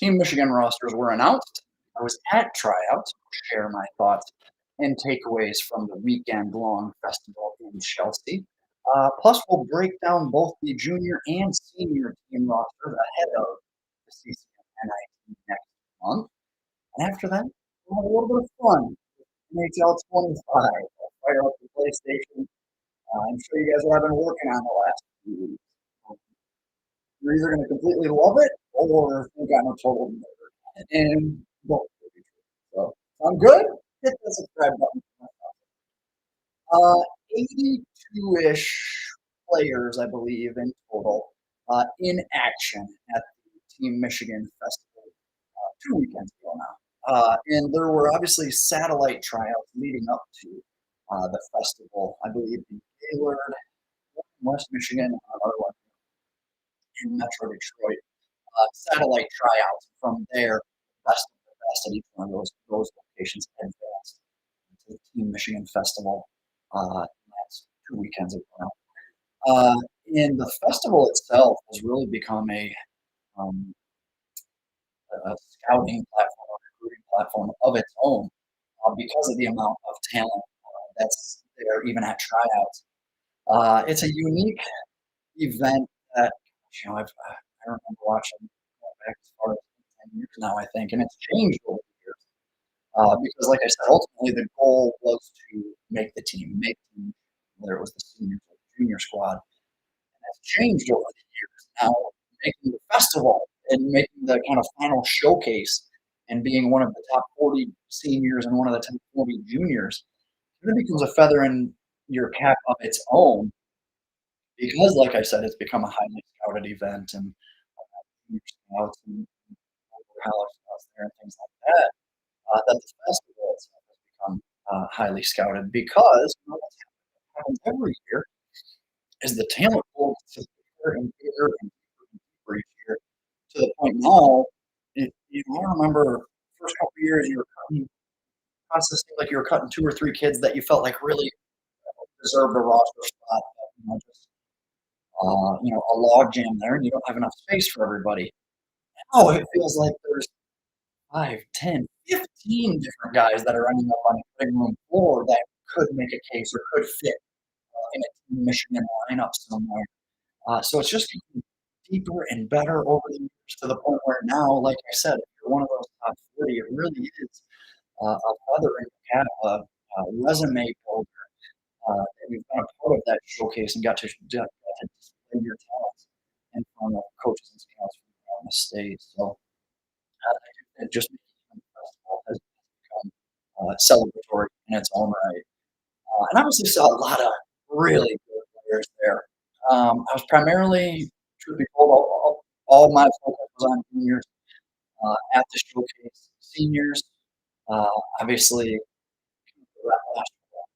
Team Michigan rosters were announced. I was at tryouts to share my thoughts and takeaways from the weekend long festival in Chelsea. Plus, we'll break down both the junior and senior team rosters ahead of the CCM NIT next month. And after that, we'll have a little bit of fun. NHL 25. I'll fire up the PlayStation. I'm sure you guys have been working on the last few weeks. You're either going to completely love it or think I'm a total nerd. And both will be true. So, I'm good. Hit the subscribe button. 82-ish players, I believe, in total in action at the Team Michigan Festival 2 weekends ago now. And there were obviously satellite tryouts leading up to the festival. I believe in Gaylord, West Michigan, another one in Metro Detroit. Satellite tryouts from there, best of the best at each one of those locations advanced to the Team Michigan Festival last 2 weekends ago now. And the festival itself has really become um, a scouting platform, a recruiting platform of its own because of the amount of talent that's there, even at tryouts. It's a unique event that I remember watching back as far as 10 years now, I think, and it's changed over the years. Because, like I said, ultimately the goal was to make the team, whether it was the senior or the junior squad. And that's changed over the years. Now, making the festival and making the kind of final showcase and being one of the top 40 seniors and one of the top 40 juniors, it really becomes a feather in your cap of its own because, like I said, it's become a highly scouted event and junior scouts and college scouts there and things like that. That the festival itself has become highly scouted because what happens every year is the talent pool gets bigger and bigger and deeper each year to the point now. I remember the first couple of years you were cutting processing like you were cutting two or three kids that you felt like really deserved a roster spot. Just a log jam there, and you don't have enough space for everybody. Now it feels like there's 5, 10, 15 different guys that are ending up on the cutting room floor that could make a case or could fit in a Team Michigan lineup somewhere. So it's just getting deeper and better over the years to the point where now, like I said, if you're one of those top 40, it really is a feather in the cap, a resume builder. And you've been a part of that showcase and got to display your talents in front of coaches and scouts from around the state. So it just makes the festival has become celebratory in its own right. And obviously saw a lot of really good players there. I was primarily, truth be told, all my focus was on juniors at the showcase. Seniors, obviously, the last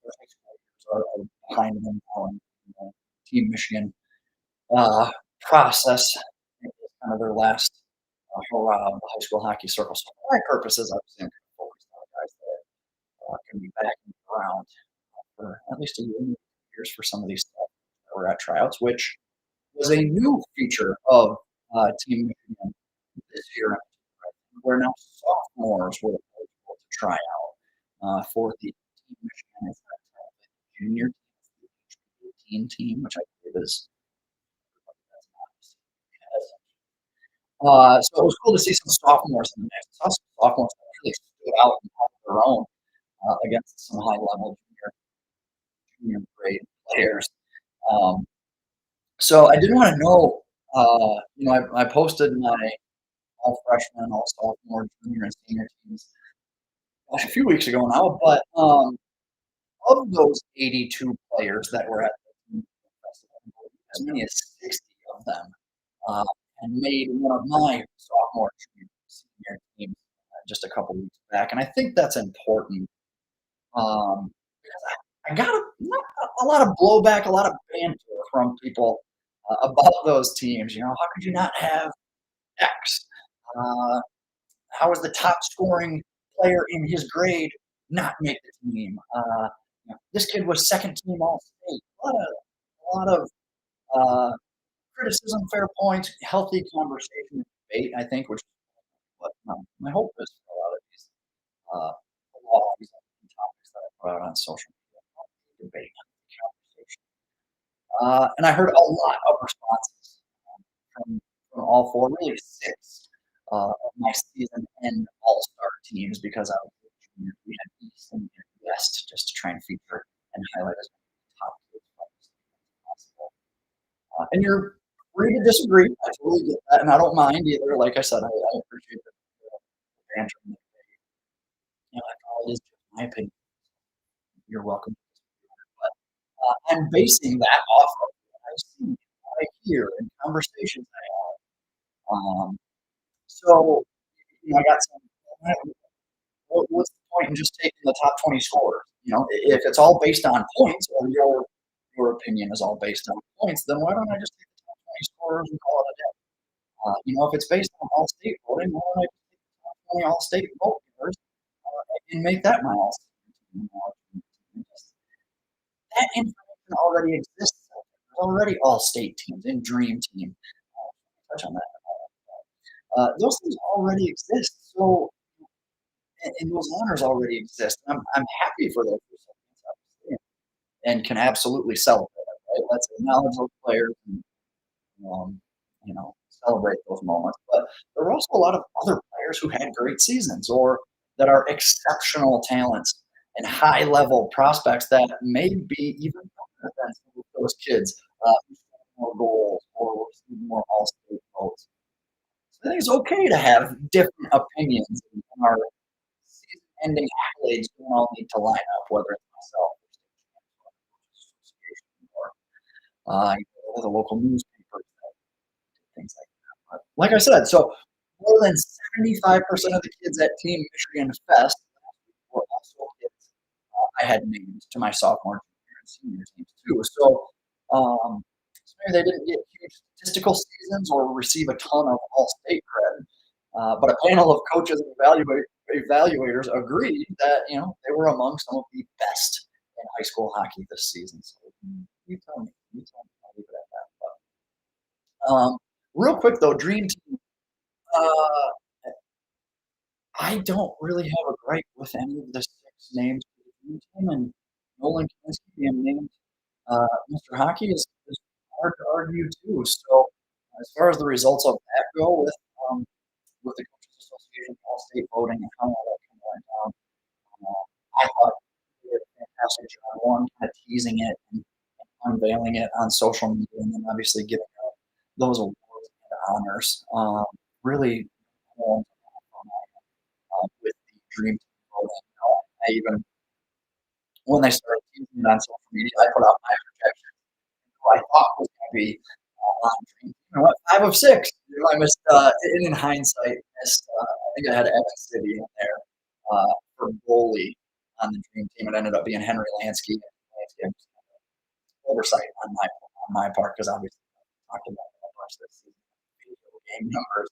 high school years are behind them now in the Team Michigan process. It was kind of their last hurrah of the high school hockey circle. So for my purposes, obviously, I'm focused on the guys that can be back in the ground for at least a years for some of these stuff that were at tryouts, which was a new feature of Team Michigan this year. Where now sophomores were able to try out for the Team Michigan junior team, which I believe is so it was cool to see some sophomores in the mix. I saw some sophomores that really stood out and held their own against some high level junior grade players. Um, so I did want to know, I posted my all freshman, all sophomore, junior, and senior teams a few weeks ago now, but of those 82 players that were at the festival, as many as 60 of them uh, had made one of my sophomore, junior, senior teams just a couple weeks back, and I think that's important because I got a lot of blowback, a lot of banter from people about those teams. How could you not have X? Uh, how is the top scoring player in his grade not make the team? This kid was second team all state. A lot of criticism, fair points, healthy conversation, and debate. I think, which is my hope is for a lot of these uh, laws and topics that I put out on social media, debate, conversation. And I heard a lot of responses from from all four, really six of my season end all star teams because I was a junior. We had East and West just to try and feature and highlight as many top kids from the state as possible. And you're free to disagree. I totally get that, and I don't mind either. Like I said, I appreciate the banter. And after all, it is just my opinion. You're welcome. But I'm basing that off of what I see, what I hear, and conversations I have. So, I got some. What's the point in just taking the top 20 scorers? If it's all based on points, or your opinion is all based on points, then why don't I just take the top 20 scorers and call it a day? If it's based on all state voting, why don't I just take the top 20 all state vote getters and make that my all state team? That information already exists. There's already all state teams and dream team. Touch on that. Those things already exist. So, and those honors already exist. I'm happy for those recipients, obviously, and can absolutely celebrate it. Right? Let's acknowledge those players and um, celebrate those moments. But there are also a lot of other players who had great seasons or that are exceptional talents and high level prospects that may be even better than some of those kids who scored more goals or received more all state votes. So I think it's okay to have different opinions and our season-ending accolades don't all need to line up, whether it's myself or state association or the local newspapers, things like that. But like I said, so more than 75% of the kids at Team Michigan Fest were also kids I had named to my sophomore, junior, and senior teams too. So maybe they didn't get huge statistical seasons or receive a ton of all-state cred, but a panel of coaches and evaluators agreed that they were among some of the best in high school hockey this season. So you tell me, I'll leave it at that. But, real quick though, Dream Team. Uh, I don't really have a gripe with any of the six names for the Dream Team, and Nolan Kinsey being named Mr. Hockey is hard to argue too. So as far as the results of that go with the Coaches Association All State voting and how all that kind of went down, I thought he did a fantastic job. One, kind of teasing it and unveiling it on social media, and then obviously giving out those awards and honors. Really, with the Dream Team voting. I even when they started teasing it on social media, I put out my projections who I thought was going to be on Dream Team. I went 5 of 6. I missed, in hindsight, I think I had Evan City in there for goalie on the Dream Team. It ended up being Henry Lansky. Lansky oversight on my part because obviously I talked about a bunch this season. Video game numbers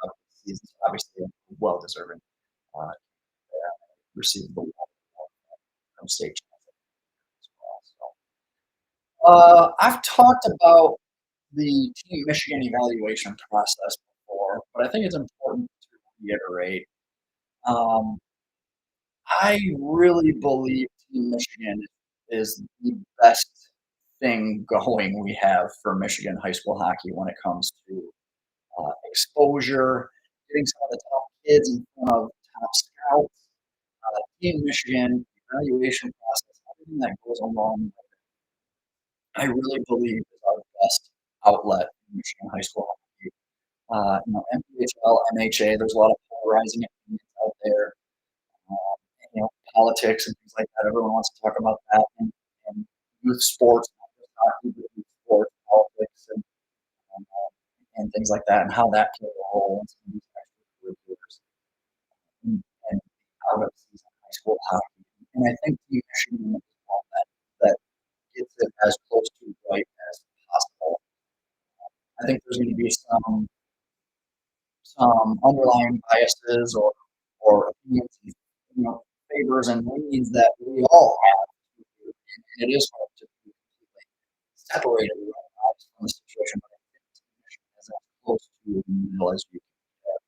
of the season, so obviously well deserving. Uh, received the award from state champion as well. So I've talked about the Team Michigan evaluation process before, but I think it's important to reiterate. Um, I really believe Team Michigan is the best thing going we have for Michigan high school hockey when it comes to exposure, getting some of the top kids in front of top scouts, Team Michigan evaluation process, everything that goes along with it, I really believe is our best outlet in Michigan high school hockey. MPHL, MHA, there's a lot of polarizing opinions out there. Uh, Politics and things like that. Everyone wants to talk about that and youth sports, not just hockey, but youth sports, politics, and things like that, and how that plays a role in some of these extracurriculars and out of season high school hockey. And I think Team Michigan is one that gets it as close to right as possible. I think there's going to be some underlying biases or opinions, favors and leans that we all have, and it is hard to be completely separated from the situation. But I think Team Michigan is as close to the middle as you can get.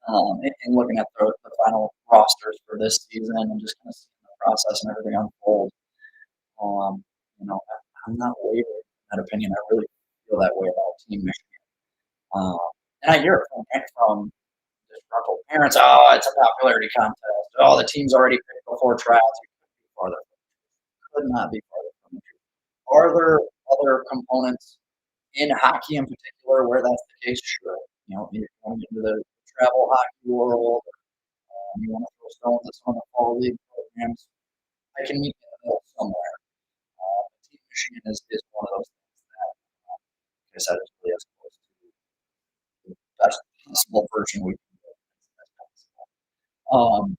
and looking at the final rosters for this season and just kind of seeing the process and everything unfold. Um, I'm not wavering in that opinion. I really feel that way about Team Michigan. Um, and I hear it from disgruntled parents. Oh, it's a popularity contest. Oh, the team's already picked before tryouts. You couldn't be farther. Could not be farther from the truth. Are there other components in hockey in particular where that's the case? Sure. You want to get into the travel hockey world, you want to throw stones at some of the fall league programs. I can meet in the middle somewhere. Team Michigan is one of those things that, like I said, is really as close to the best possible version we can get as possible.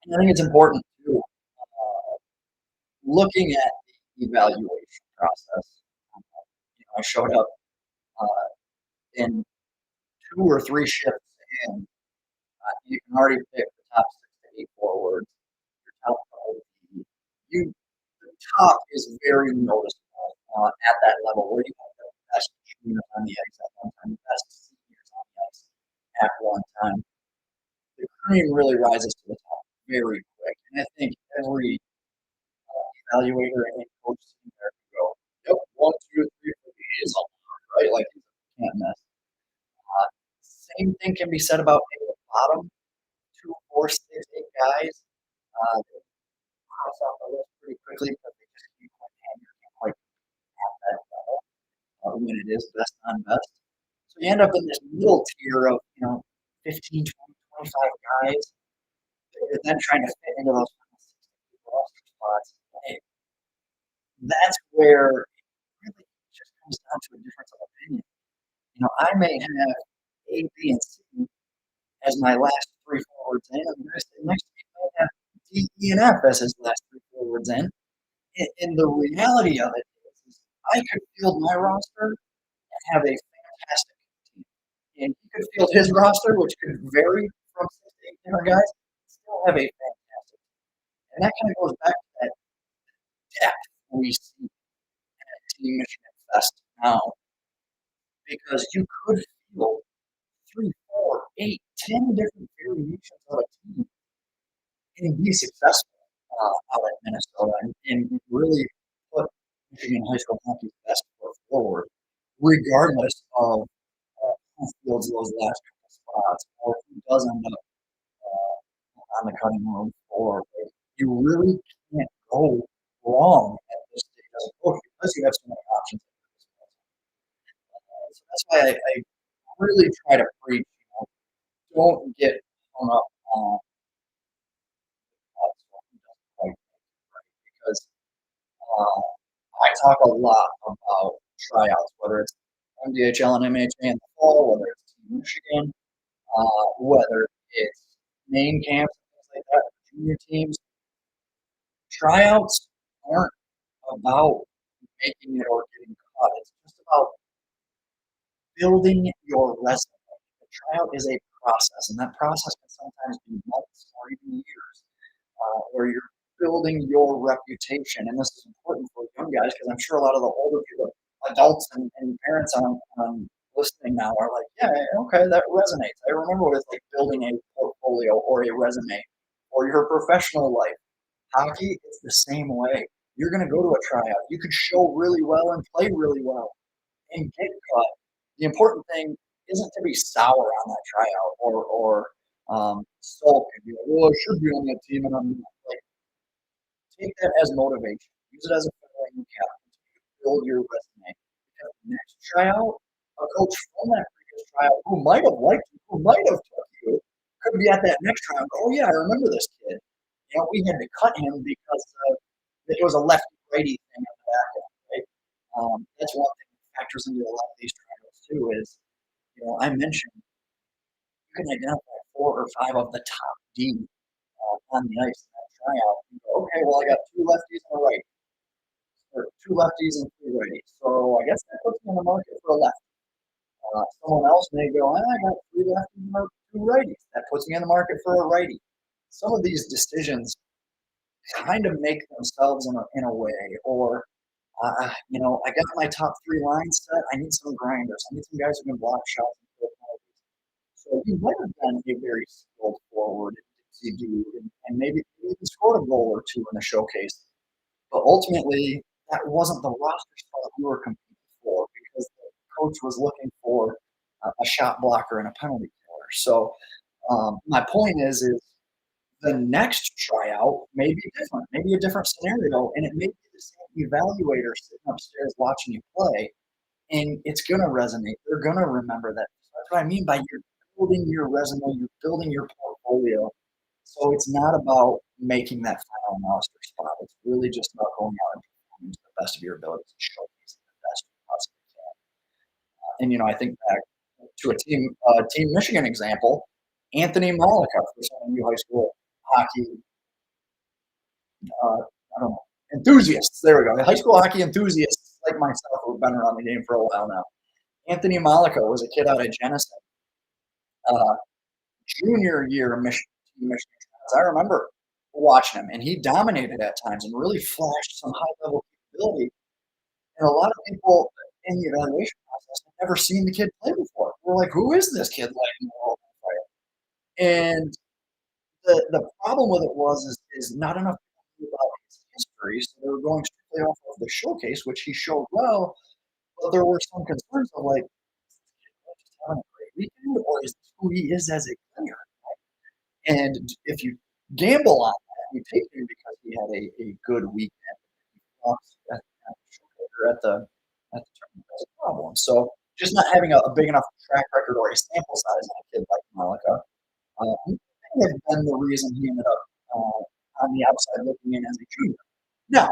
And I think it's important too, looking at the evaluation process. Um, I showed up uh, in two or three shifts in. You can already pick the top 6 to 8 forwards. Your top couple of you the top is very noticeable at that level where you have the best juniors on the ice at one time, the best seniors on the ice at one time. The cream really rises to the top very quick. And I think every evaluator and coach sitting there can go, yep, 1, 2, 3, 4, he is on right? Like, can't miss. Uh, Same thing can be said about maybe the bottom 2, 4, 6, 8 guys. They cross off the list pretty quickly because they just keep quite hanger, can't quite at that level when it is best on best. So you end up in this middle tier of 15, 20, 25 guys that you're then trying to fit into those final 60 roster spots. And that's where it really just comes down to a difference of opinion. I may have A, B, and C as my last three forwards in, and the guy sitting next to me might have D, E, and F as his last three forwards in. And the reality of it is I could field my roster and have a fantastic team. And he could field his roster, which could vary from 6 to 8 different guys, still have a fantastic team. And that kind of goes back to that depth we see at Team Michigan Fest now, because you could field 3, 4, 8, 10 different variations of a team and be successful out at Minnesota and really put Michigan high school hockey's best foot forward, regardless of who fields those last couple spots or who does end up on the cutting room floor. You really can't go wrong at this stage as a coach because you have so many options. So that's why I really try to preach, don't get hung up on who doesn't quite right because uh, I talk a lot about tryouts, whether it's MDHL and MHA in the fall, whether it's Team Michigan, whether it's main camps and things like that, junior teams. Tryouts aren't about making it or getting caught. It's just about building your resume. The tryout is a process, and that process can sometimes be months or even years, where you're building your reputation. And this is important for young guys because I'm sure a lot of the older people, adults and parents on listening now are like, yeah, okay, that resonates. I remember what it's like building a portfolio or a resume or your professional life. Hockey, it's the same way. You're going to go to a tryout. You could show really well and play really well and get cut. The important thing isn't to be sour on that tryout or sulk and be like, well, I should be on that team and I'm not. Like, take that as motivation. Use it as a feeling cap to build your resume. Because next tryout, a coach from that previous tryout who might have liked you, who might have took you, could be at that next tryout. Oh yeah, I remember this kid. We had to cut him because it was a lefty righty thing on the back end, right? That's one thing that factors into a lot of these tryouts too. Is I mentioned you can identify 4 or 5 of the top D on the ice in that tryout. You go, okay, well I got 2 lefties and a right, or 2 lefties and 3 righties. So I guess that puts me on the market for a left. Someone else may go, I got 3 lefties and 2 righties. That puts me on the market for a righty. Some of these decisions kind of make themselves in a way, or I got my top 3 lines set. I need some grinders. I need some guys who can block shots and So he might have been a very skilled forward dude, and maybe he even scored a goal or two in the showcase. But ultimately, that wasn't the roster spot we were competing for because the coach was looking for a shot blocker and a penalty killer. So my point is the next tryout may be different, maybe a different scenario, and it may be the same evaluator sitting upstairs watching you play, and it's going to resonate. They're going to remember that. That's what I mean by you're building your resume, you're building your portfolio. So it's not about making that final roster spot. It's really just about going out and performing to the best of your abilities and showcasing the best you possibly can. And I think back to a Team Michigan example, Anthony Malika for some of you high school hockey, I don't know, enthusiasts. There we go. The high school hockey enthusiasts like myself who've been around the game for a while now. Anthony Malika was a kid out of Genesee. Uh, Junior year of Michigan. I remember watching him, and he dominated at times and really flashed some high level capability. And a lot of people in the evaluation process had never seen the kid play before. We're like, who is this kid like in the world? And the problem with it is not enough people knew about his history, so they were going strictly off of the showcase, which he showed well, but there were some concerns of like, is this kid just having a great weekend, or is this who he is as a player? And if you gamble on that, you take him because he had a good weekend. At, at the tournament, that's a problem. So just not having a big enough track record or a sample size on a kid like Malika may have been the reason he ended up on the outside looking in as a junior. Now,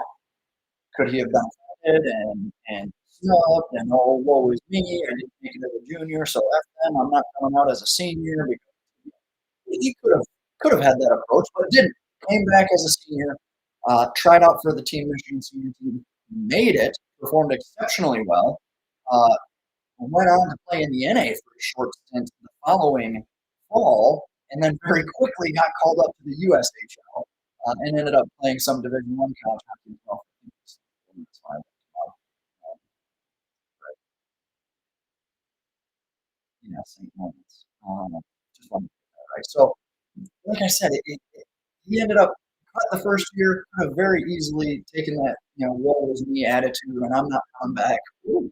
could he have been offended and snubbed and oh, woe is me, I didn't make it as a junior, so F them, I'm not coming out as a senior because he could have had that approach, but didn't. Came back as a senior, tried out for the Team Michigan senior team, made it, performed exceptionally well, uh, went on to play in the NA for a short stint the following fall, and then very quickly got called up to the USHL and ended up playing some Division One college hockey as well. Yeah, St. Moments. Just wanted to get that right. So like I said, he ended up cut the first year, could have very easily taken that, woe is me attitude, and I'm not coming back. Ooh,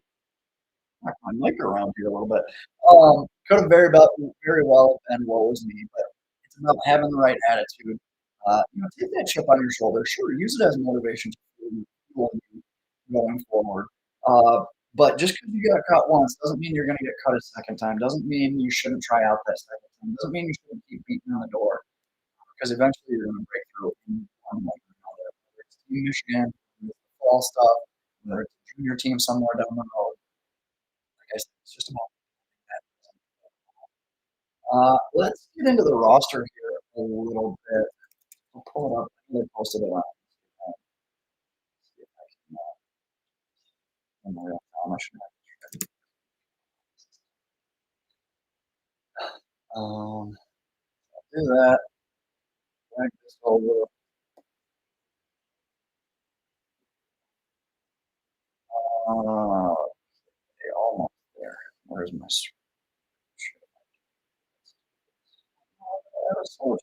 knock my mic around here a little bit. Could have very well been woe is me, but it's about having the right attitude. Take that chip on your shoulder. Sure, use it as motivation to fuel you going forward. But just because you got cut once doesn't mean you're going to get cut a second time. Doesn't mean you shouldn't try out that second time. Doesn't mean you shouldn't keep beating on the door because eventually you're going to break through in one way or another. Whether it's Team Michigan, whether it's the fall stuff, whether it's a junior team somewhere down the road. Like I said, it's just about that. Let's get into the roster here a little bit. I'll pull it up. I think I posted it on. See if I can. In real time, I should do that. Drag this over. Okay, almost there. Where's my source?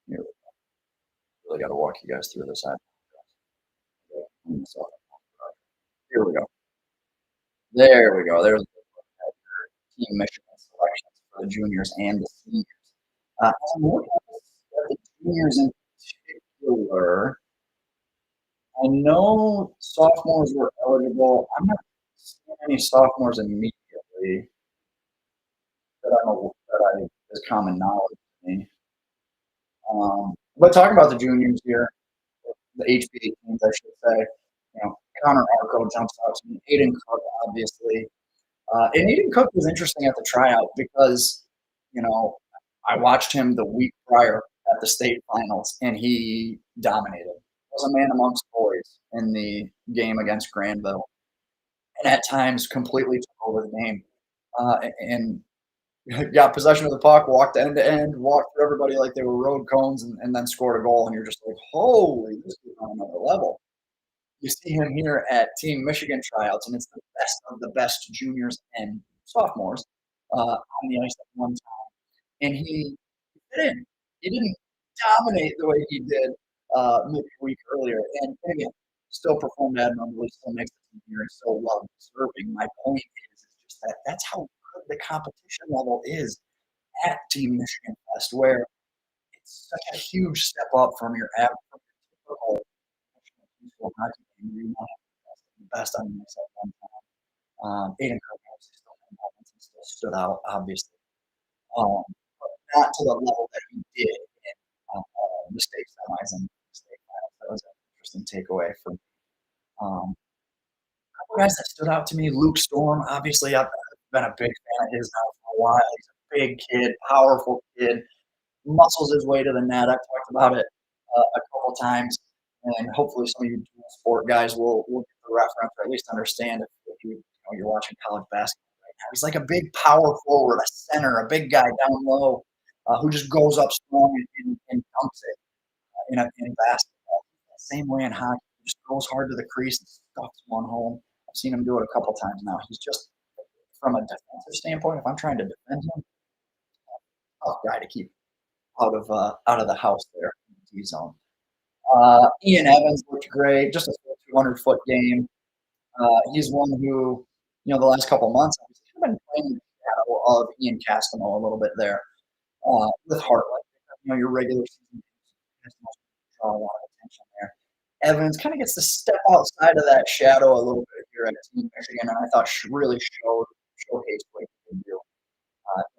Here, really got to walk you guys through this. Here we go. There we go. There's Team Michigan selections for the juniors and the seniors. I'm looking at the juniors in particular. I know sophomores were eligible. I'm not seeing any sophomores immediately that is common knowledge to me. But talking about the juniors here, the HBA teams, I should say, Connor Arco jumps out to me. Aiden Cook, obviously. And Aiden Cook was interesting at the tryout because, you know, I watched him the week prior at the state finals, and he dominated. Was a man amongst boys in the game against Granville, and at times completely took over the game. And got possession of the puck, walked end to end, walked through everybody like they were road cones, and then scored a goal. And you're just like, holy, this is on another level. You see him here at Team Michigan tryouts, and it's the best of the best juniors and sophomores on the ice at one time, and he fit in. He didn't dominate the way he did maybe a week earlier, and again, still performed admirably, still makes the team here, and still well deserving. My point is just that that's how good the competition level is at Team Michigan Fest, where it's such a huge step up from your average from your typical professional high school hockey game where you want to have the best on the ice at one time. Aiden Kirk obviously still had moments and still stood out, obviously, but not to the level that he did in the state semis and the state finals. That was an interesting takeaway for me. A couple guys that stood out to me, Luke Storm. Obviously, I've been a big fan of his now for a while. He's a big kid, powerful kid, muscles his way to the net. I've talked about it a couple times, and hopefully some of you dual sport guys will get the reference or at least understand if you're watching college basketball right now. He's like a big power forward, a center, a big guy down low who just goes up strong and dumps it in basketball. Same way in hockey, he just goes hard to the crease and stuffs one home. I've seen him do it a couple times now. He's just from a defensive standpoint. If I'm trying to defend him, tough guy to keep out of the house there in the D zone. Ian Evans looked great, just a 200-foot game. He's one who, the last couple months, he's kind of been playing in the shadow of Ian Castano a little bit there with Hartland. Your regular season games draw a lot of attention there. Evans kind of gets to step outside of that shadow a little bit here at Team Michigan, and I thought really showcased what he can do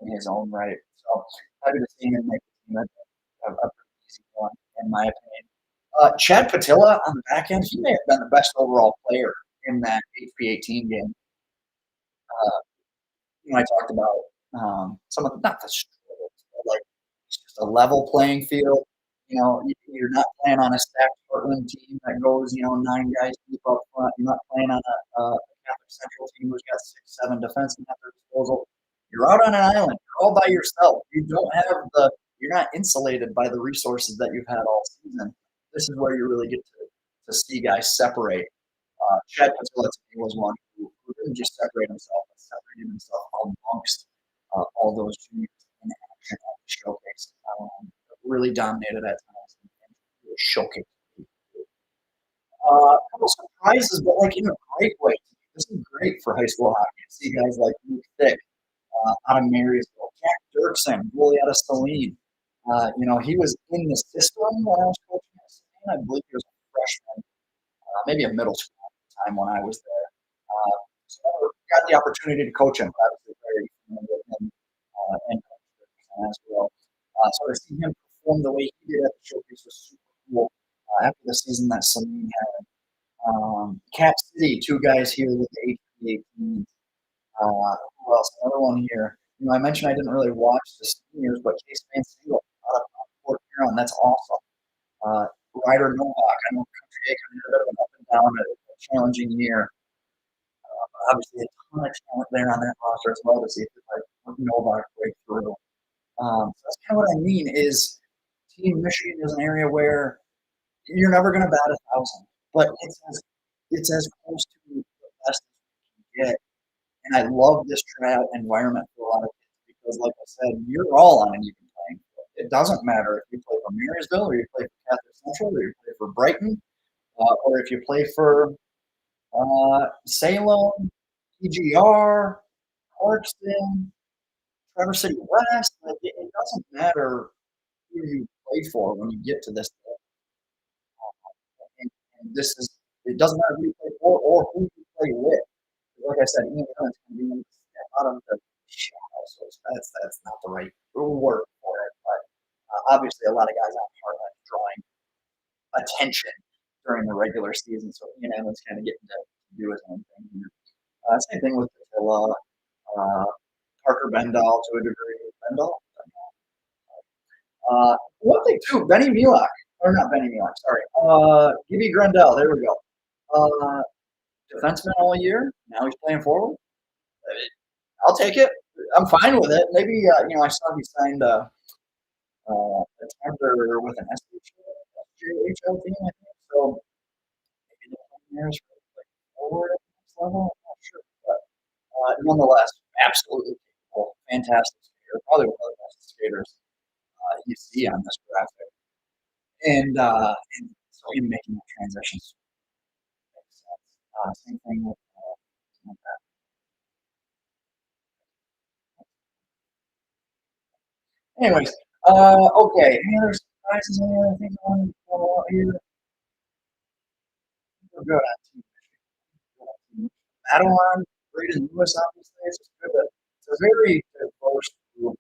in his own right. So happy to see him make the team a pretty easy one, in my opinion. Chad Patilla on the back end, he may have been the best overall player in that HP18 game. Uh, I talked about some of not the struggles, but like it's just a level playing field. You're not playing on a stacked Portland team that goes, nine guys deep up front. You're not playing on a Catholic Central team who's got 6, 7 defensemen at their disposal. You're out on an island. You're all by yourself. You're not insulated by the resources that you've had all season. This is where you really get to see guys separate. Chad Patilla to me was one who didn't just separate himself, but separated himself amongst all those juniors in action at the showcase. Really dominated at times and really showcased. A couple surprises, but like in a great way. This is great for high school hockey to see guys like Luke Thick out of Marysville, Jack Dirksen, goalie out of Saline. He was in the system when I was coaching at Saline. I believe he was a freshman, maybe a middle school at the time when I was there. So I got the opportunity to coach him. I was very familiar with him and as well. So to see him perform the way he did at the showcase was super cool. After the season that Saline had, Cap City, two guys here with the HP18. Who else? Another one here. I mentioned I didn't really watch the seniors, but Case Van Siegel out of Fort Huron, that's awesome. Ryder Novak, I know Country A kind of had a bit of an up and down, a challenging year. Obviously, a ton of talent there on that roster as well to see if like Novak break through. So that's kind of what I mean is Team Michigan is an area where you're never going to bat 1,000, but it's as close to the best as we can get. And I love this tryout environment for a lot of kids because, like I said, you're all on an even playing field. It doesn't matter if you play for Marysville or you play for Catholic Central or you play for Brighton or if you play for Salem, PGR, Clarkston, Traverse City West. Like, it doesn't matter who you play for when you get to this level. And this is it doesn't matter who you play for or who you play with. Like I said, Ian Evans can be able to step out of the shadow. So that's not the right word for it. But obviously, a lot of guys on Heartland drawing attention during the regular season. So Ian Evans kind of getting to do his own thing here. Same thing with Patilla, Parker Bendall to a degree. Bendall? One thing too, Benny Milak, or not Benny Milak, sorry. Gibby Grendel, there we go. Defenseman all year. Now he's playing forward. I'll take it. I'm fine with it. Maybe I saw he signed a tender with an SHL team, I think. So maybe the players for like forward at the next level. I'm not sure, but nonetheless, absolutely capable, fantastic skater, probably one of the best skaters you see on this graphic. And so him making the transitions makes sense. Same thing with anyways, okay, any other surprises, any other things I want to follow out here? We're good on team. Madeline, Braden Lewis, obviously, it's good. It's a very diverse group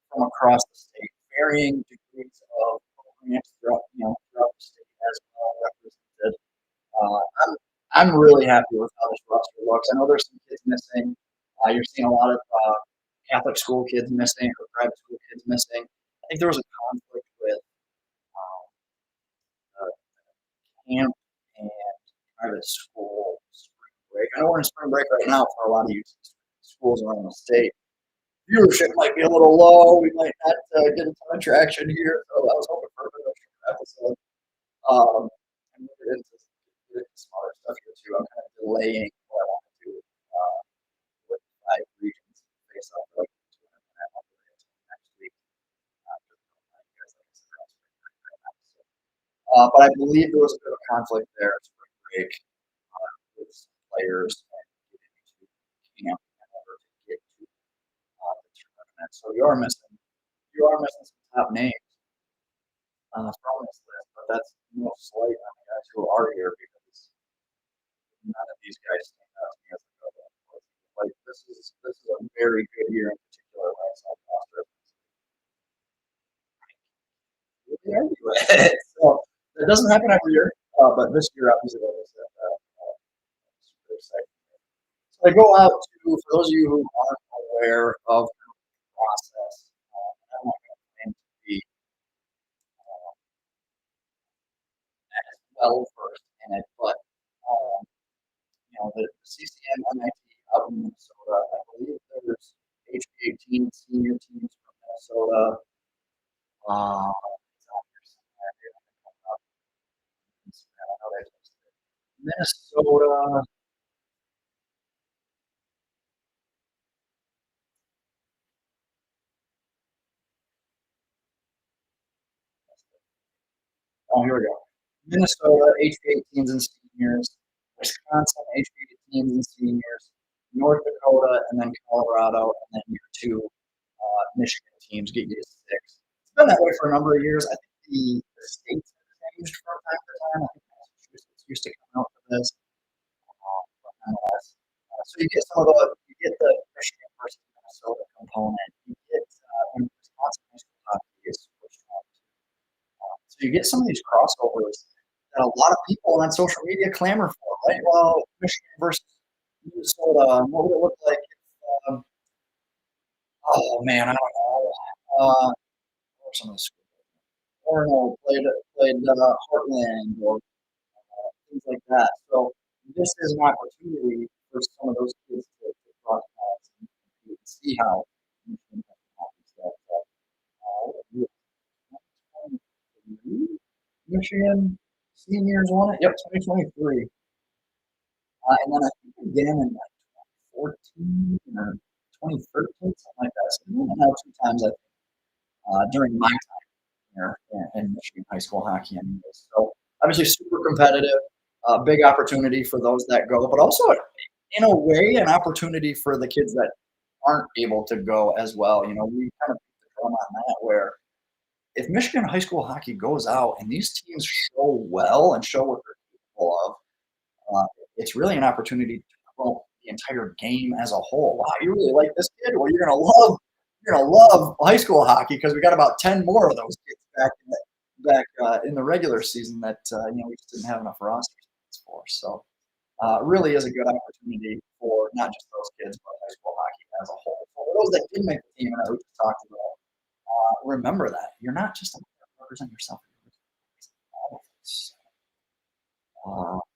from across the state, varying degrees of programs throughout the state as well represented. Uh, I'm I'm really happy with how this roster looks. I know there's some kids missing. You're seeing a lot of Catholic school kids missing or private school kids missing. I think there was a conflict with um, camp and private school spring break. I know we're in spring break right now for a lot of youth schools around the state. Viewership might be a little low. We might not get a ton of traction here. So I was hoping for a bit of an episode. And we'll get into some other stuff here too. I'm kind of delaying what I want to do with five regions face-off. Like next week. But I believe there was a bit of conflict there at spring break with some players and getting to camp in order to get to the tournament. So you are missing some top names from this list, but that's no slight on the guys who are here because none of these guys stand out to me as a good one. Like this is a very good year in particular. Right, so really argue it. So it doesn't happen every year, but this year obviously like I said, super exciting. So I go out to for those of you who aren't aware of the process. I'm not going to claim to be as well versed in it, but um, the CCM NIT out in Minnesota. I believe there's HB18 senior teams from Minnesota. It's out here somewhere. I know there's Minnesota. Oh, here we go. Minnesota HB18s and seniors. Wisconsin HB18s and seniors. North Dakota, and then Colorado, and then your two Michigan teams get you to six. It's been that way for a number of years. I think the states have changed from time to time. I think Massachusetts used to come out for this. But nonetheless, so you get some of you get the Michigan versus Minnesota component. You get in Wisconsin high school hockey is super strong. So you get some of these crossovers that a lot of people on social media clamor for, right? Well, Michigan versus Minnesota, what would it look like if, oh man, I don't know. Or some of the schools. Or no, played Heartland or things like that. So this is an opportunity for some of those kids to broadcast and see how Michigan happens that Michigan seniors won it. Yep, 2023. And then I think again in like 2014 or 2013, something like that. So we went out two times I think, during my time here in Michigan high school hockey. Anyways. So obviously super competitive, big opportunity for those that go, but also in a way an opportunity for the kids that aren't able to go as well. We kind of beat the drum on that where if Michigan high school hockey goes out and these teams show well and show what they're capable of, uh, it's really an opportunity to promote the entire game as a whole. Wow, you really like this kid? Well, you're gonna love high school hockey because we got about 10 more of those kids back in the regular season that we just didn't have enough roster spots for. So really is a good opportunity for not just those kids but high school hockey as a whole. For those that did make the team and that we just talked about, remember that you're not just a represent yourself.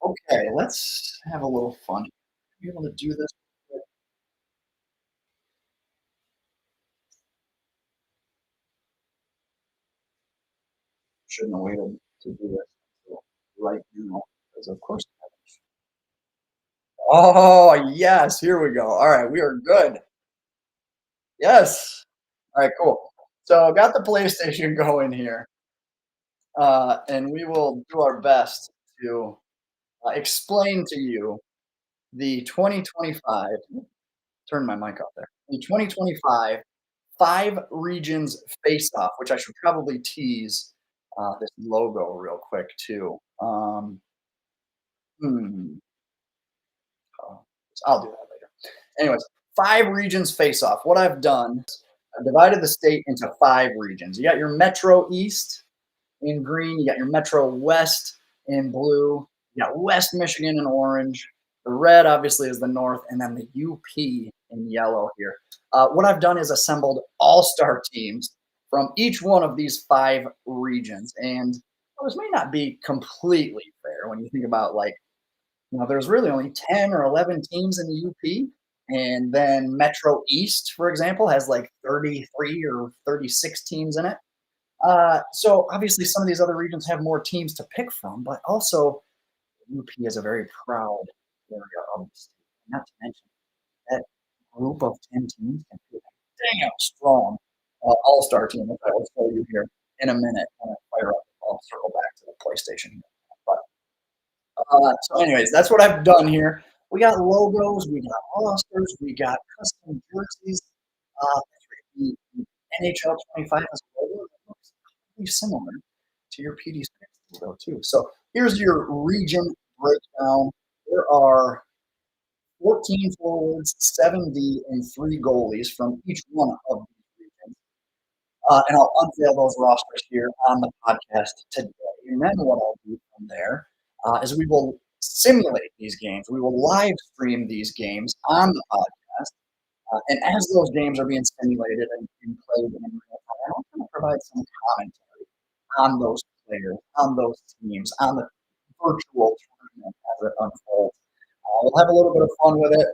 Okay, let's have a little fun. Be able to do this. Shouldn't have waited to do this until right now, because of course. Oh, yes, here we go. All right, we are good. Yes. All right, cool. So got the PlayStation going here, and we will do our best to explain to you the 2025. Turn my mic off there. The 2025 five regions face off, which I should probably tease this logo real quick too. Hmm, uh, I'll do that later. Anyways, five regions face off. What I've done, I've divided the state into five regions. You got your Metro East in green, you got your Metro West in blue, you got West Michigan in orange. The red, obviously, is the North, and then the UP in yellow here. What I've done is assembled all star teams from each one of these five regions. And this may not be completely fair when you think about like there's really only 10 or 11 teams in the UP. And then Metro East, for example, has like 33 or 36 teams in it. So obviously, some of these other regions have more teams to pick from, but also UP is a very proud area of the state. Not to mention that group of 10 teams can be a damn strong all-star team, which I will show you here in a minute when I fire up. I'll circle back to the PlayStation. But so, anyways, that's what I've done here. We got logos, we got rosters, we got custom jerseys. The NHL 25 has a logo that looks pretty similar to your PD logo too. So here's your region breakdown. There are 14 forwards, 7D, and three goalies from each one of these regions. And I'll unveil those rosters here on the podcast today. And then what I'll do from there is we will simulate these games. We will live stream these games on the podcast. And as those games are being simulated and played in real time, I'm going to provide some commentary on those players, on those teams, on the virtual tournament as it unfolds. We'll have a little bit of fun with it.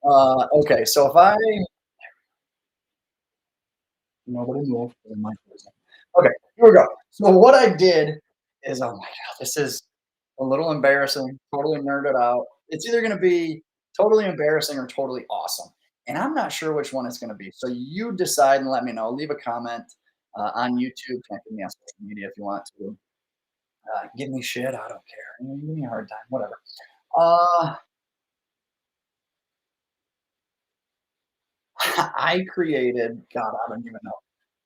Okay, so if I nobody move. Okay, here we go. So what I did is, oh my god, this is a little embarrassing. Totally nerded out. It's either going to be totally embarrassing or totally awesome, and I'm not sure which one it's going to be. So you decide and let me know. Leave a comment on YouTube. Connect with me on social media if you want to. Give me shit. I don't care. Give me a hard time. Whatever. Uh, I created. God, I don't even know.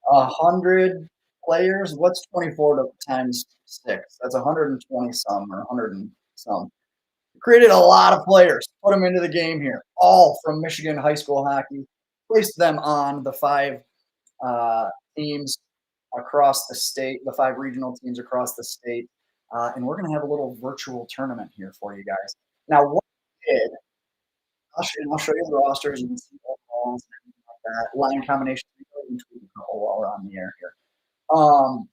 100 players. What's 24 times six? That's 120 some or 100 and some. Created a lot of players, put them into the game here, all from Michigan high school hockey. Placed them on the five uh, teams across the state, the five regional teams across the state, and we're going to have a little virtual tournament here for you guys. Now, what I did, I'll show you the rosters. You can see all balls and everything like that. Line combinations. We can even tweak a couple while we're on the air here. Um,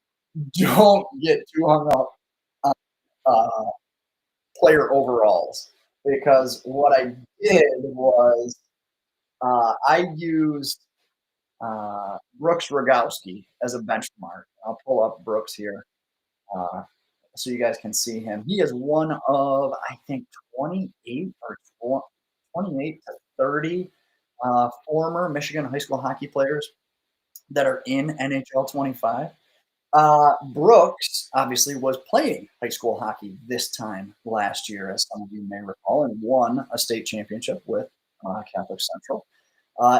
don't get too hung up on player overalls because what I did was I used Brooks Rogowski as a benchmark. I'll pull up Brooks here uh, so you guys can see him. He is one of, I think, 28 or 28 to 30 former Michigan high school hockey players that are in NHL 25. Brooks obviously was playing high school hockey this time last year, as some of you may recall, and won a state championship with Catholic Central.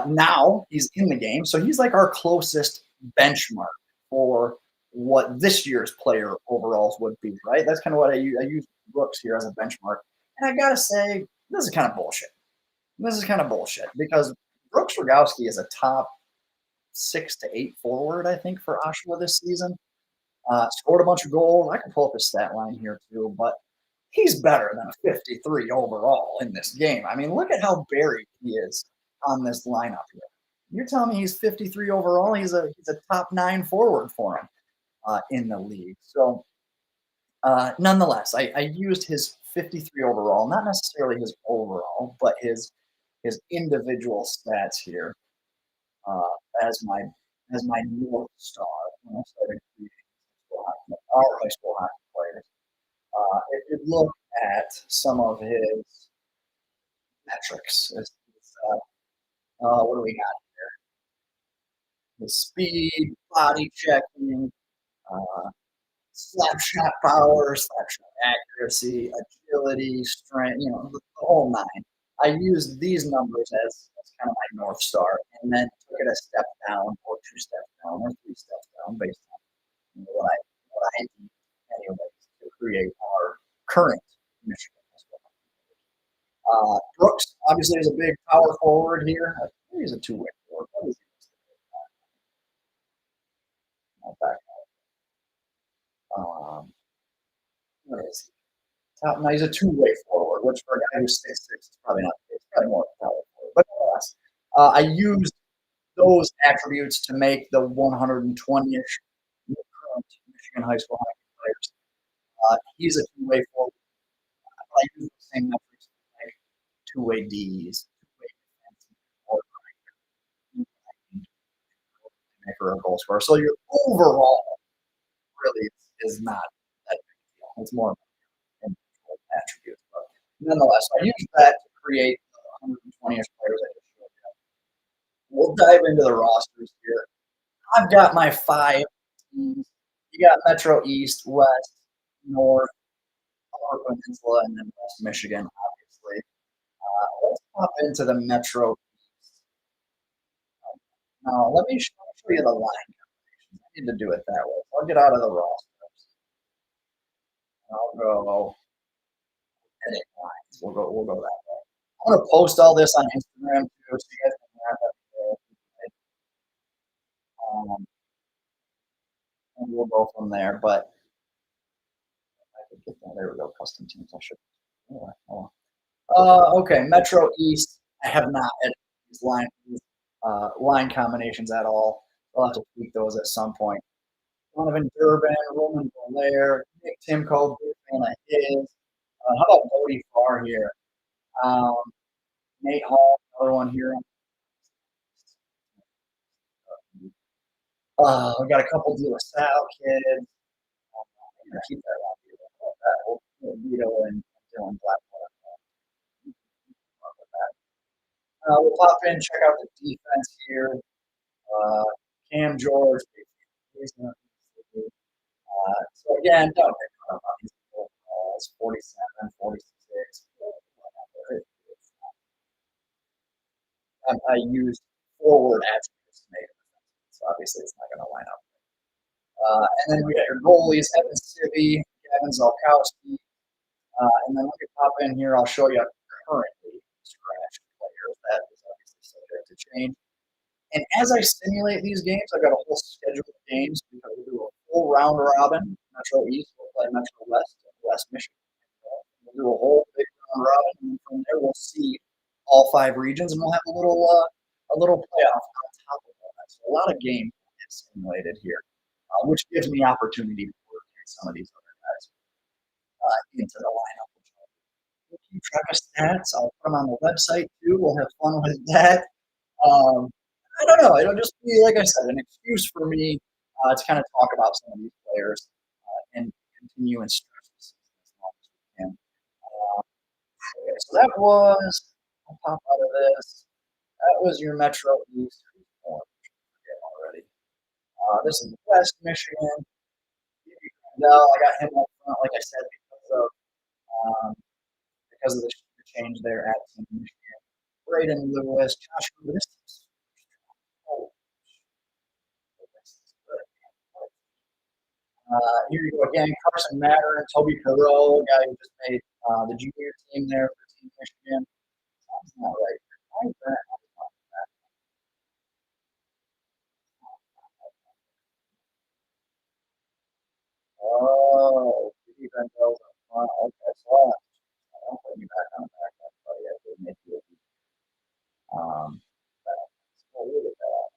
Now he's in the game, so he's like our closest benchmark for what this year's player overalls would be, right? That's kind of what I use. I use Brooks here as a benchmark. And I got to say, this is kind of bullshit. This is kind of bullshit because Brooks Rogowski is a top 6 to 8 forward, I think, for Oshawa this season. Scored a bunch of goals. I can pull up his stat line here too, but he's better than a 53 overall in this game. I mean, look at how buried he is on this lineup here. You're telling me he's 53 overall? He's a top 9 forward for him in the league. So, nonetheless, I used his 53 overall, not necessarily his overall, but his individual stats here uh, as my as my north star when I started creating our high school hockey players. If you look at some of his metrics. What do we got? The speed, body checking, uh, slap shot power, slap shot accuracy, agility, strength, the whole nine. I used these numbers as kind of my North Star and then took it a step down or two steps down or three steps down based on what I need anyways to create our current Michigan as well. Brooks obviously is a big power forward here. I think he's a two-way forward. What is he? Back. What is he? No, he's a two-way forward, which for a guy who's 6'6" is probably not. It's probably more of a power forward. But nonetheless, I used those attributes to make the 120-ish current Michigan high school hockey players. He's a two-way forward. I use the same metrics like two-way Ds, two-way defense, or maker or goal scorer. So your overall really is not that big a deal. It's more individual attributes. But nonetheless, I use that to create the 120-ish players I just showed you. We'll dive into the rosters here. I've got my five teams. You got Metro East, West, North, Upper Peninsula, and then West Michigan, obviously. Let's pop into the Metro East. Now, let me show you the line combinations. I need to do it that way. So I'll get out of the rosters. I'll go edit lines. We'll go that way. I'm gonna post all this on Instagram too, so you guys can have that. Um, and we'll go from there. But I could get that. There we go. Custom teams. I should. Anyway, okay, Metro East. I have not edited these line combinations at all. I'll have to tweak those at some point. Donovan Durbin, Roman Belair, Nick Timko, big fan of his. How about Bodie Farr here? Um, Nate Hall, another one here. We got a couple De La Salle kids. I'm gonna keep that around here. Vito and Dylan Blackmore. We'll pop in, check out the defense here. Cam George. So again, don't get caught up on these calls. 47, 46, whatever. I used forward attributes to make it. So obviously it's not going to line up. And then we got your goalies, Evan Sivvy, Gavin Zalkowski. And then let me pop in here. I'll show you currently scratched players. That is obviously subject to change. And as I simulate these games, I've got a whole schedule of games because we'll do a full round robin. Metro East will play Metro West and West Michigan. We'll do a whole big round robin, and from there we'll see all five regions, and we'll have a little playoff on top of that. So a lot of games get simulated here, which gives me opportunity to work some of these other guys into the lineup. We'll keep track of stats. I'll put them on the website too. We'll have fun with that. Um, I don't know. It'll just be, like I said, an excuse for me to kind of talk about some of these players and continue and stress the season as long as we can. Okay, so that was, I'll pop out of this. That was your Metro East. Already. This is West Michigan. No, I got him up front, like I said, because of the change there at Team Michigan. Braden Lewis, Josh Lewis. Oh, here you go again, Carson Matter and Toby Perot, guy who just made the junior team there for Team Michigan. Sounds not right. Oh, defense goes up front. Okay, so I'll put you back on the back end, buddy. I did make you so look at that.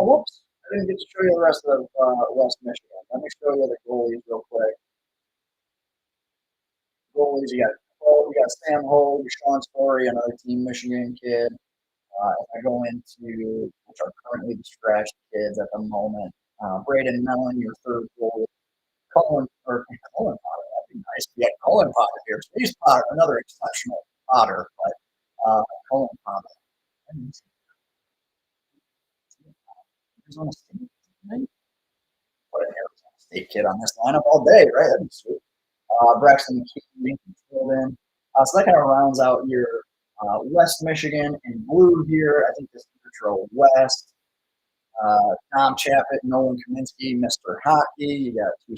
Whoops. I didn't get to show you the rest of West Michigan. Let me show you the goalies real quick. Goalies, you got Sam Hogue, Sean Story, another Team Michigan kid. If I go into, which are currently the scratched kids at the moment, Braden Mellon, your third goalie, Cullen Potter. That'd be nice. Yeah, Cullen Potter here. Chase Potter, another exceptional Potter, but Cullen Potter. Arizona State. Put an Arizona State kid on this lineup all day, right? That'd be sweet. Braxton McKee filled in. So that kind of rounds out your West Michigan in blue here. I think this is Metro West. Tom Chappett, Nolan Kaminsky, Mr. Hockey. You got two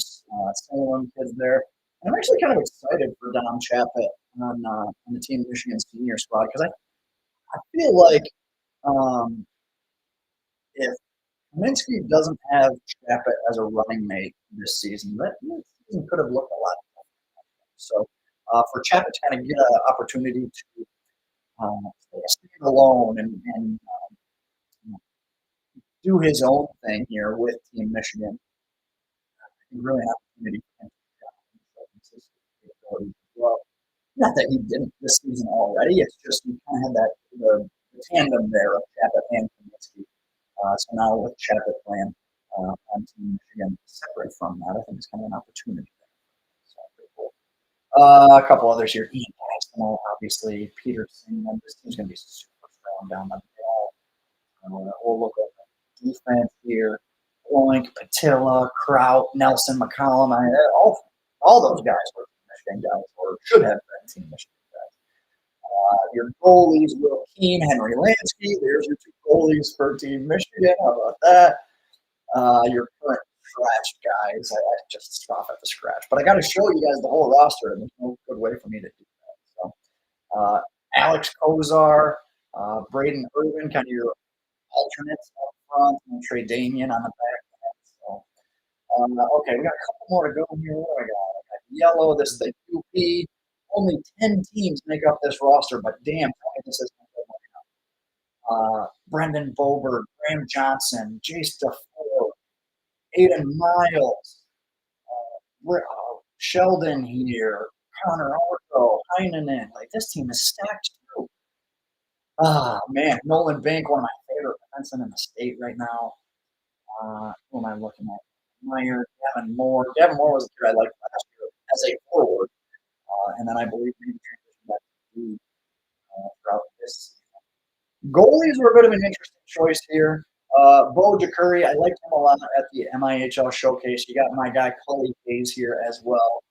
Salem kids there. And I'm actually kind of excited for Dom Chappett on the Team Michigan senior squad because I feel like um, if Kaminsky doesn't have Chappett as a running mate this season, that season could have looked a lot different. So for Chappett to kind of get an opportunity to stand alone and do his own thing here with Team Michigan, really an opportunity for him to consistent capability as well. Not that he didn't this season already. It's just you kind of had that the tandem there of Chappett and Kaminsky. So now with Chappett playing on Team Michigan, separate from that, I think it's kind of an opportunity there. So pretty cool. A couple others here. Ian Castanel, obviously. Peterson. This team's going to be super strong down the ball. We'll look at the defense here. Oink, Patilla, Kraut, Nelson, McCollum. All those guys were Michigan guys, or should have been Team Michigan guys. Your goalies, Will Keane, Henry Lansky. There's your two goalies for Team Michigan. How about that? Your current scratch guys. I just scoff at the scratch, but I got to show you guys the whole roster, and there's no good way for me to do that. So, Alex Kozar, Braden Irvin, kind of your alternates up front, and Trey Damien on the back end. So, okay, we got a couple more to go here. What do I got? I got yellow. This is the UP. Only 10 teams make up this roster, but damn, this is Brendan Bober, Graham Johnson, Jace DeFore, Aiden Miles, Sheldon here, Connor Arco, Heinonen. Like this team is stacked too. Man, Nolan Bank, one of my favorite defensemen in the state right now. Who am I looking at? Meyer, Gavin Moore. Gavin Moore was a kid I liked last year as a forward, and then I believe maybe transitioned back to throughout this. Goalies were a bit of an interesting choice here. Bo DeCurry, I liked him a lot at the MIHL showcase. You got my guy Cully Hayes here as well.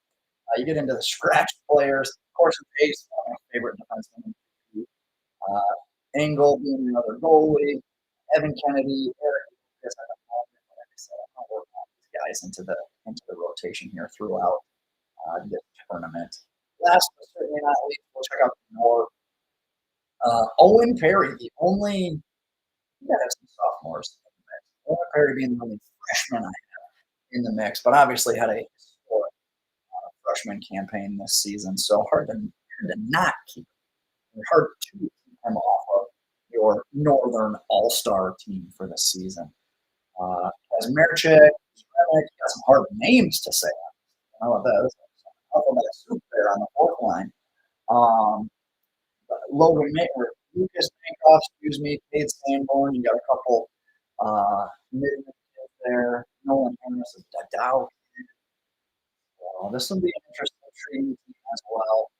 You get into the scratch players. Carson Pace, one of my favorite defensemen. Engel being another goalie. Evan Kennedy, Eric. I don't work on these guys into the rotation here throughout this tournament. Last but certainly not least, we'll check out the North. Owen Perry, the only you got to have some sophomores in the mix. Owen Perry being the only freshman I have in the mix, but obviously had a historic freshman campaign this season, so hard to not keep hard to keep him off of your Northern All-Star team for the season. As Merchek, got some hard names to say. How about that? Alphabet soup there on the fourth line. Logan Mayer, Lucas Mankoff, excuse me, Cade Sanborn. You got a couple mid there. Nolan Harris is Dow. This will be an interesting treat as well.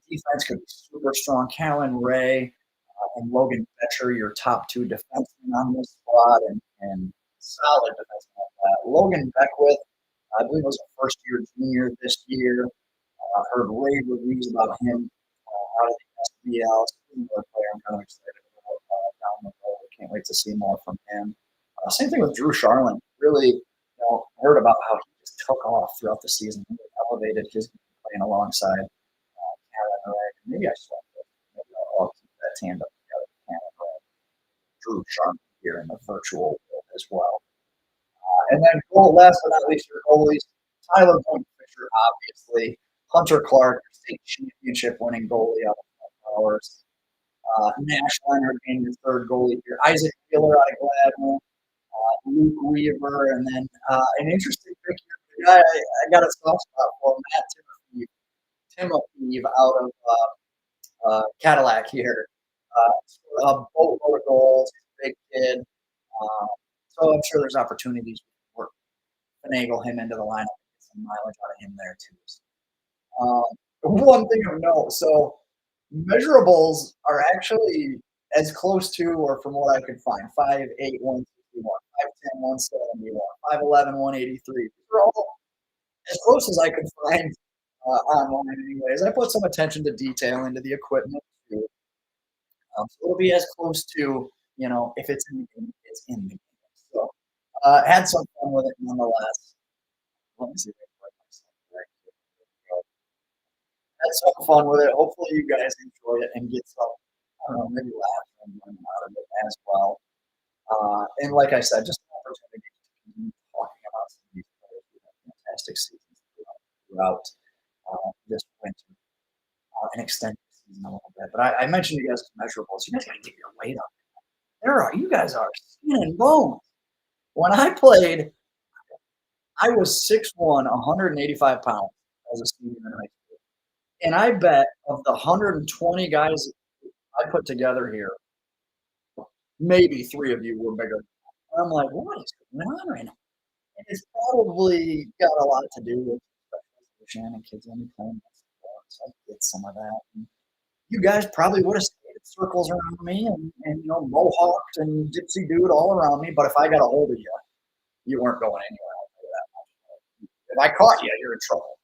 Defense could be super strong. Callan Ray and Logan Betcher, your top two defensemen on this squad, and solid defensemen like that. Logan Beckwith, I believe was a first-year junior this year. Heard rave reviews about him out of the SBL. Another player I'm kind of excited about down the road. Can't wait to see more from him. Same thing with Drew Charlin. Really, heard about how he just took off throughout the season. He elevated his playing alongside Callan Ray. Maybe I saw it. Maybe I'll keep that tandem together. Callan Ray, Drew Charlin here in the virtual world as well. And then last but not least, your goalies. Tyler Fisher, obviously. Hunter Clark, state championship winning goalie out of ours. Nash Leonard being your third goalie here. Isaac Wheeler out of Gladwin. Luke Weaver, and then an interesting pick here. The guy I got a soft spot for, Matt Timofeev out of Cadillac here. A boatload of goals, big kid. So I'm sure there's opportunities for finagle him into the lineup some mileage out of him there too. So, um, one thing of note, so measurables are actually as close to, or from what I could find, 5'8", 161, 5'10", 171, 5'11", 183. These are all as close as I could find online anyways. I put some attention to detail into the equipment too. So it'll be as close to, if it's in the game, it's in the game. So had some fun with it nonetheless. Let me see if I can write myself right here. Had some fun with it. Hopefully you guys enjoy it and get some, I don't know, maybe laugh and learn out of it as well. And like I said, just an opportunity to continue talking about some of these players who have fantastic seasons throughout this winter, and extended season a little bit. But I mentioned you guys measurables. You guys got to get your weight up. You guys are skin and bones. When I played, I was 6'1", 185 pounds as a senior in high school. And I bet of the 120 guys I put together here, maybe three of you were bigger. I'm like, what is going on right now? And it's probably got a lot to do with Shannon kids only playing basketball, so I get some of that. And you guys probably would have stayed in circles around me and mohawked and gypsy dude all around me. But if I got a hold of you, you weren't going anywhere. I'll tell you that much. If I caught you, you're in trouble.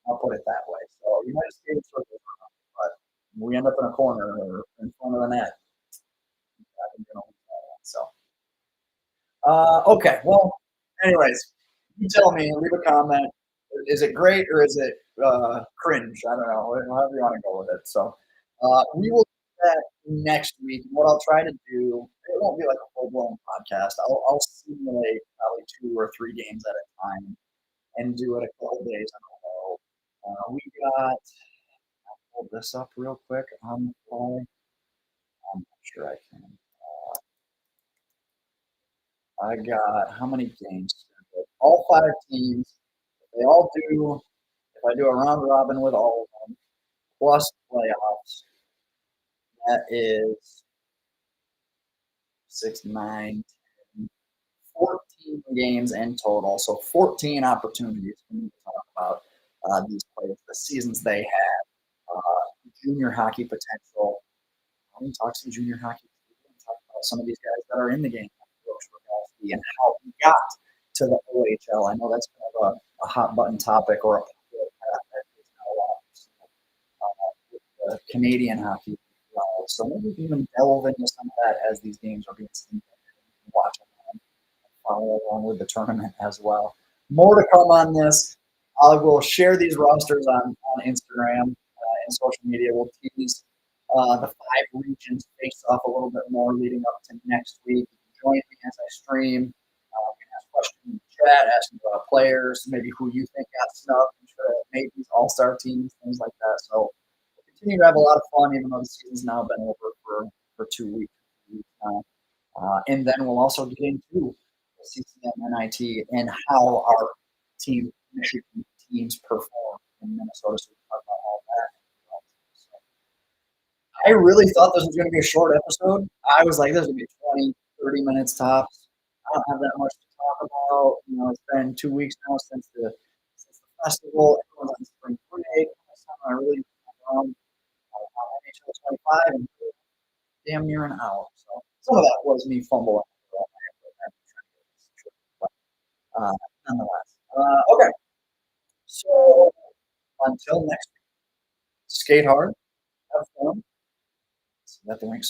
I'll put it that way. So you might have stayed in circles around me, but we end up in a corner or in front of the net. I think you know, so okay. Well, anyways, you tell me. Leave a comment. Is it great or is it cringe? I don't know. However you want to go with it. So we will do that next week. What I'll try to do, it won't be like a full blown podcast. I'll simulate probably 2 or 3 games at a time and do it a couple days in a row. We got. I'll pull this up real quick on the fly. I'm not sure I can. I got how many games? All 5 teams. They all do. If I do a round robin with all of them, plus playoffs, that is 6, 9, 10, 14 games in total. So 14 opportunities for me to talk about these players, the seasons they had, junior hockey potential. I want to talk some junior hockey. I want to talk about some of these guys that are in the game, and how he got to the OHL. I know that's kind of a hot button topic or a popular path that is now with the Canadian hockey. So maybe we can even delve into some of that as these games are being seen and watch them and follow along with the tournament as well. More to come on this. I will share these rosters on Instagram and social media. We'll tease the 5 regions face-off a little bit more leading up to next week. Join me as I stream. You can ask questions in the chat, ask about players, maybe who you think got snubbed and try to make these all-star teams, things like that. So we'll continue to have a lot of fun, even though the season's now been over for 2 weeks now. And then we'll also get into the CCM NIT and how our Michigan teams perform in Minnesota. So we'll talk about all that. I really thought this was going to be a short episode. I was like, this is going to be 20, 30 minutes tops. I don't have that much to talk about. It's been 2 weeks now since the festival. Everyone's on spring break. Last time I really on NHL 25 and damn near an hour. So some of that was me fumbling. But nonetheless. Okay. So until next week, skate hard, have fun. See you at the rink soon.